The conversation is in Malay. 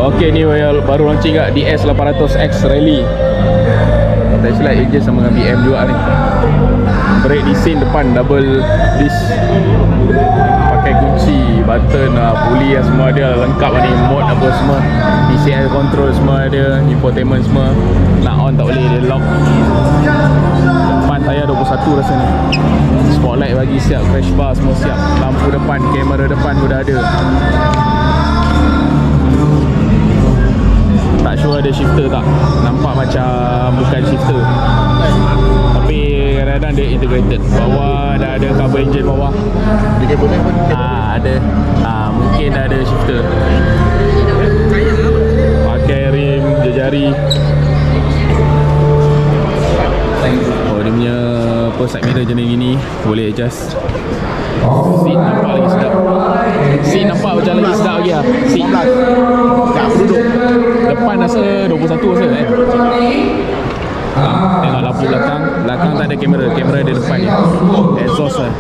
Okey, ni baru launching kat DS800X Rally. Touchlight engine sama dengan BM juga ni. Brake di scene depan double disc. Pakai kunci, button, puli semua ada lengkap ni, mode apa semua. DCL control semua ada, infotainment semua. Nak on tak boleh, dia lock. Depan tayar 21 rasa ni. Spotlight bagi siap, crash bar semua siap. Lampu depan, kamera depan pun dah ada. Tak sure ada shifter tak. Nampak macam bukan shifter, tapi kadang-kadang dia integrated. Bawah dah ada cover engine bawah. Ada. Mungkin dah ada shifter. Pakai rim jari. Oh, dia punya side mirror jenis gini, boleh adjust. Seat nampak lagi sedap. Seat nampak macam lagi sedap lagi lah. Seat 14. Tak duduk. Depan rasa 21 rasa tengok lampu belakang. Belakang tak ada kamera. Kamera di depan ni. Exhaust lah.